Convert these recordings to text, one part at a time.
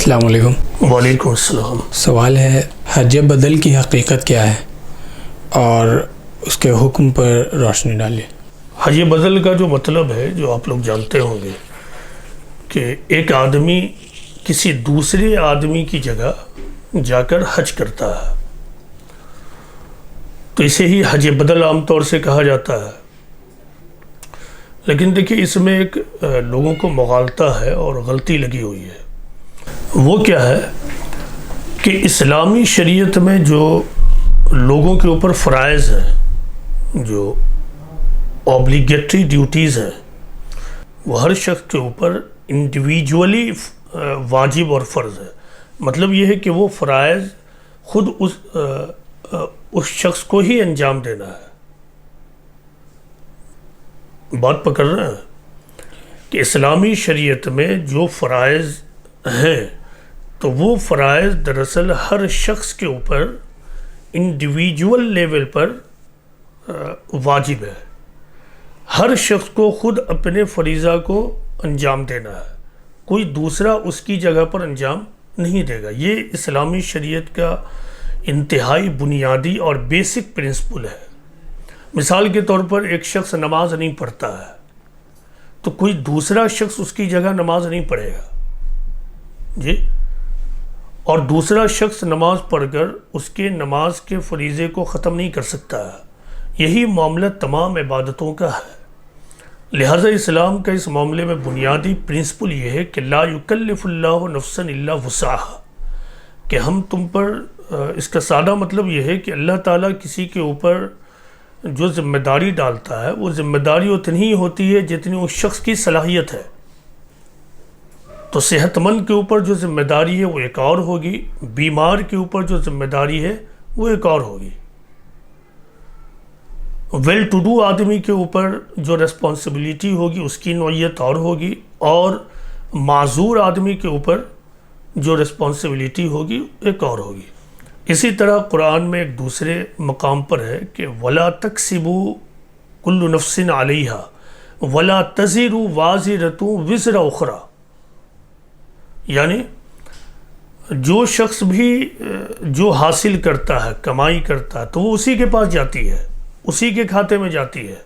السلام علیکم۔ وعلیکم السلام۔ سوال ہے، حج بدل کی حقیقت کیا ہے اور اس کے حکم پر روشنی ڈالیے۔ حج بدل کا جو مطلب ہے، جو آپ لوگ جانتے ہوں گے کہ ایک آدمی کسی دوسرے آدمی کی جگہ جا کر حج کرتا ہے، تو اسے ہی حج بدل عام طور سے کہا جاتا ہے۔ لیکن دیکھیے، اس میں ایک لوگوں کو مغالطہ ہے اور غلطی لگی ہوئی ہے۔ وہ کیا ہے کہ اسلامی شریعت میں جو لوگوں کے اوپر فرائض ہیں، جو اوبلیگیٹری ڈیوٹیز ہیں، وہ ہر شخص کے اوپر انڈیویجولی واجب اور فرض ہے۔ مطلب یہ ہے کہ وہ فرائض خود اس شخص کو ہی انجام دینا ہے۔ بات پکڑ رہے ہیں کہ اسلامی شریعت میں جو فرائض ہیں، تو وہ فرائض دراصل ہر شخص کے اوپر انڈیویجول لیول پر واجب ہے۔ ہر شخص کو خود اپنے فریضہ کو انجام دینا ہے، کوئی دوسرا اس کی جگہ پر انجام نہیں دے گا۔ یہ اسلامی شریعت کا انتہائی بنیادی اور بیسک پرنسپل ہے۔ مثال کے طور پر ایک شخص نماز نہیں پڑھتا ہے، تو کوئی دوسرا شخص اس کی جگہ نماز نہیں پڑھے گا جی، اور دوسرا شخص نماز پڑھ کر اس کے نماز کے فریضے کو ختم نہیں کر سکتا ہے۔ یہی معاملہ تمام عبادتوں کا ہے۔ لہذا اسلام کا اس معاملے میں بنیادی پرنسپل یہ ہے کہ لا یکلف اللہ نفسا الا وسعها، کہ ہم تم پر، اس کا سادہ مطلب یہ ہے کہ اللہ تعالیٰ کسی کے اوپر جو ذمہ داری ڈالتا ہے، وہ ذمہ داری اتنی ہی ہوتی ہے جتنی اس شخص کی صلاحیت ہے۔ تو صحت مند کے اوپر جو ذمہ داری ہے وہ ایک اور ہوگی، بیمار کے اوپر جو ذمہ داری ہے وہ ایک اور ہوگی، ویل ٹو ڈو آدمی کے اوپر جو ریسپانسبلٹی ہوگی اس کی نوعیت اور ہوگی، اور معذور آدمی کے اوپر جو ریسپانسبلٹی ہوگی ایک اور ہوگی۔ اسی طرح قرآن میں ایک دوسرے مقام پر ہے کہ وَلَا تَكْسِبُ كُلُّ نَفْسٍ عَلَيْهَا وَلَا تَزِرُ وَازِرَةٌ وِزْرَ أُخْرَى، یعنی جو شخص بھی جو حاصل کرتا ہے، کمائی کرتا ہے، تو وہ اسی کے پاس جاتی ہے، اسی کے کھاتے میں جاتی ہے،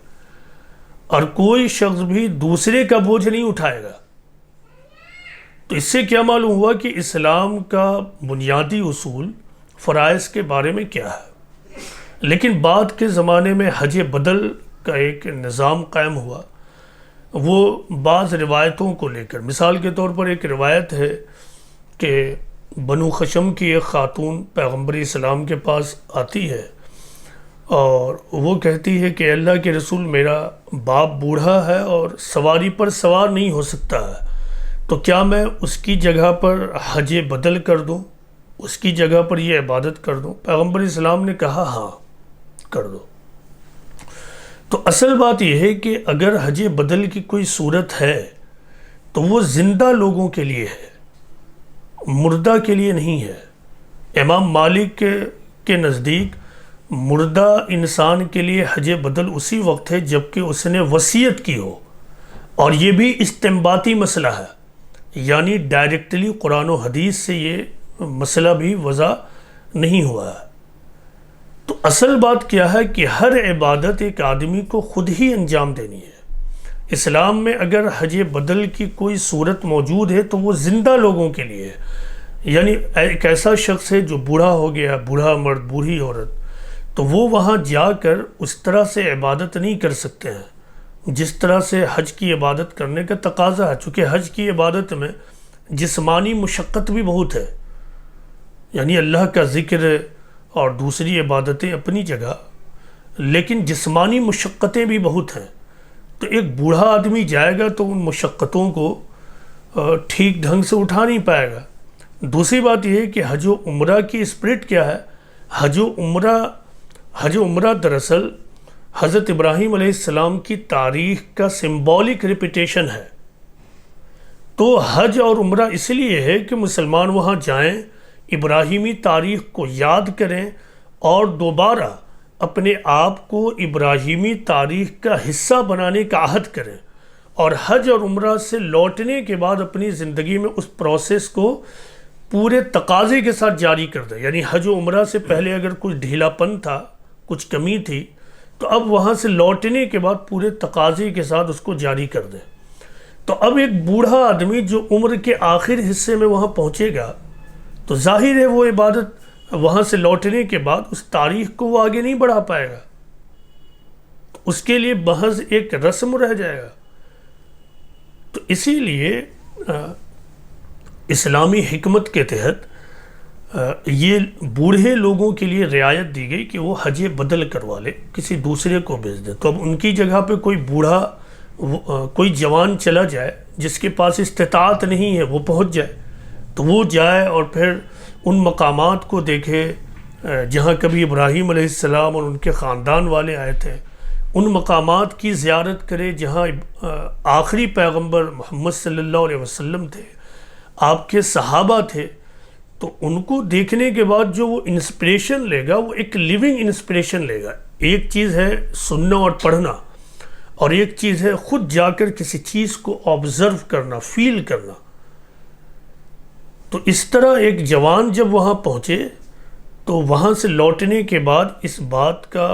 اور کوئی شخص بھی دوسرے کا بوجھ نہیں اٹھائے گا۔ تو اس سے کیا معلوم ہوا کہ اسلام کا بنیادی اصول فرائض کے بارے میں کیا ہے۔ لیکن بعد کے زمانے میں حج بدل کا ایک نظام قائم ہوا، وہ بعض روایتوں کو لے کر، مثال کے طور پر ایک روایت ہے کہ بنو خشم کی ایک خاتون پیغمبر اسلام کے پاس آتی ہے اور وہ کہتی ہے کہ اللہ کے رسول، میرا باپ بوڑھا ہے اور سواری پر سوار نہیں ہو سکتا ہے، تو کیا میں اس کی جگہ پر حج بدل کر دوں، اس کی جگہ پر یہ عبادت کر دوں؟ پیغمبر اسلام نے کہا ہاں کر دو۔ تو اصل بات یہ ہے کہ اگر حج بدل کی کوئی صورت ہے تو وہ زندہ لوگوں کے لیے ہے، مردہ کے لیے نہیں ہے۔ امام مالک کے نزدیک مردہ انسان کے لیے حج بدل اسی وقت ہے جب کہ اس نے وصیت کی ہو، اور یہ بھی استنباطی مسئلہ ہے، یعنی ڈائریکٹلی قرآن و حدیث سے یہ مسئلہ بھی وضع نہیں ہوا ہے۔ تو اصل بات کیا ہے کہ ہر عبادت ایک آدمی کو خود ہی انجام دینی ہے۔ اسلام میں اگر حج بدل کی کوئی صورت موجود ہے تو وہ زندہ لوگوں کے لیے ہے، یعنی ایک ایسا شخص ہے جو بوڑھا ہو گیا، بوڑھا مرد، بوڑھی عورت، تو وہ وہاں جا کر اس طرح سے عبادت نہیں کر سکتے ہیں جس طرح سے حج کی عبادت کرنے کا تقاضا ہے، چونکہ حج کی عبادت میں جسمانی مشقت بھی بہت ہے، یعنی اللہ کا ذکر اور دوسری عبادتیں اپنی جگہ، لیکن جسمانی مشقتیں بھی بہت ہیں۔ تو ایک بوڑھا آدمی جائے گا تو ان مشقتوں کو ٹھیک ڈھنگ سے اٹھا نہیں پائے گا۔ دوسری بات یہ ہے کہ حج و عمرہ کی اسپرٹ کیا ہے؟ حج و عمرہ دراصل حضرت ابراہیم علیہ السلام کی تاریخ کا سمبولک ریپیٹیشن ہے۔ تو حج اور عمرہ اس لیے ہے کہ مسلمان وہاں جائیں، ابراہیمی تاریخ کو یاد کریں اور دوبارہ اپنے آپ کو ابراہیمی تاریخ کا حصہ بنانے کا عہد کریں، اور حج اور عمرہ سے لوٹنے کے بعد اپنی زندگی میں اس پروسیس کو پورے تقاضے کے ساتھ جاری کر دے. یعنی حج و عمرہ سے پہلے اگر کچھ ڈھیلا پن تھا، کچھ کمی تھی، تو اب وہاں سے لوٹنے کے بعد پورے تقاضے کے ساتھ اس کو جاری کر دے. تو اب ایک بوڑھا آدمی جو عمر کے آخر حصے میں وہاں پہنچے گا تو ظاہر ہے وہ عبادت وہاں سے لوٹنے کے بعد اس تاریخ کو وہ آگے نہیں بڑھا پائے گا، تو اس کے لیے محض ایک رسم رہ جائے گا. تو اسی لیے اسلامی حکمت کے تحت یہ بوڑھے لوگوں کے لیے رعایت دی گئی کہ وہ حج بدل کروا لے، کسی دوسرے کو بھیج دے. تو اب ان کی جگہ پہ کوئی بوڑھا، کوئی جوان چلا جائے جس کے پاس استطاعت نہیں ہے، وہ پہنچ جائے، تو وہ جائے اور پھر ان مقامات کو دیکھے جہاں کبھی ابراہیم علیہ السلام اور ان کے خاندان والے آئے تھے، ان مقامات کی زیارت کرے جہاں آخری پیغمبر محمد صلی اللہ علیہ وسلم تھے، آپ کے صحابہ تھے. تو ان کو دیکھنے کے بعد جو وہ انسپریشن لے گا وہ ایک لیونگ انسپریشن لے گا. ایک چیز ہے سننا اور پڑھنا، اور ایک چیز ہے خود جا کر کسی چیز کو آبزرو کرنا، فیل کرنا. تو اس طرح ایک جوان جب وہاں پہنچے تو وہاں سے لوٹنے کے بعد اس بات کا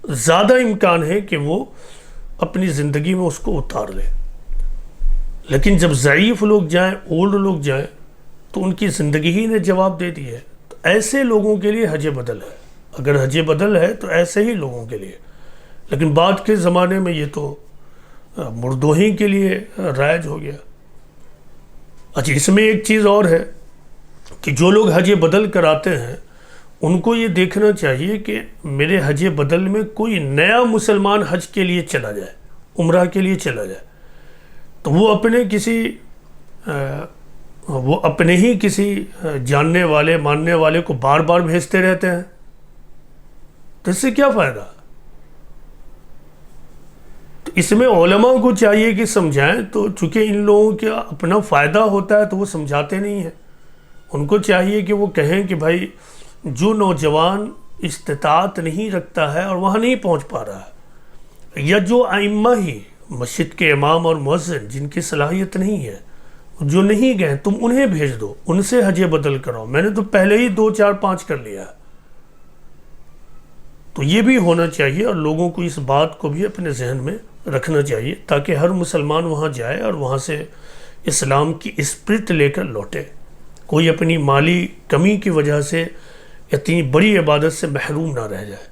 زیادہ امکان ہے کہ وہ اپنی زندگی میں اس کو اتار لے. لیکن جب ضعیف لوگ جائیں، اولڈ لوگ جائیں، تو ان کی زندگی ہی نے جواب دے دی ہے. تو ایسے لوگوں کے لیے حج بدل ہے. اگر حج بدل ہے تو ایسے ہی لوگوں کے لیے. لیکن بعد کے زمانے میں یہ تو مردوں ہی کے لیے رائج ہو گیا. اچھا، اس میں ایک چیز اور ہے کہ جو لوگ حج بدل کراتے ہیں ان کو یہ دیکھنا چاہیے کہ میرے حج بدل میں کوئی نیا مسلمان حج کے لیے چلا جائے، عمرہ کے لیے چلا جائے، تو وہ اپنے ہی کسی جاننے والے ماننے والے کو بار بار بھیجتے رہتے ہیں. تو اس سے کیا فائدہ؟ تو اس میں علماء کو چاہیے کہ سمجھائیں. تو چونکہ ان لوگوں کا اپنا فائدہ ہوتا ہے تو وہ سمجھاتے نہیں ہیں. ان کو چاہیے کہ وہ کہیں کہ بھائی جو نوجوان استطاعت نہیں رکھتا ہے اور وہاں نہیں پہنچ پا رہا ہے، یا جو ائمہ ہی مسجد کے امام اور مؤذن جن کی صلاحیت نہیں ہے، جو نہیں گئے، تم انہیں بھیج دو، ان سے حج بدل کراؤ. میں نے تو پہلے ہی 2 4 5 کر لیا. تو یہ بھی ہونا چاہیے اور لوگوں کو اس بات کو بھی اپنے ذہن میں رکھنا چاہیے تاکہ ہر مسلمان وہاں جائے اور وہاں سے اسلام کی اسپرٹ لے کر لوٹے. کوئی اپنی مالی کمی کی وجہ سے اتنی بڑی عبادت سے محروم نہ رہ جائے.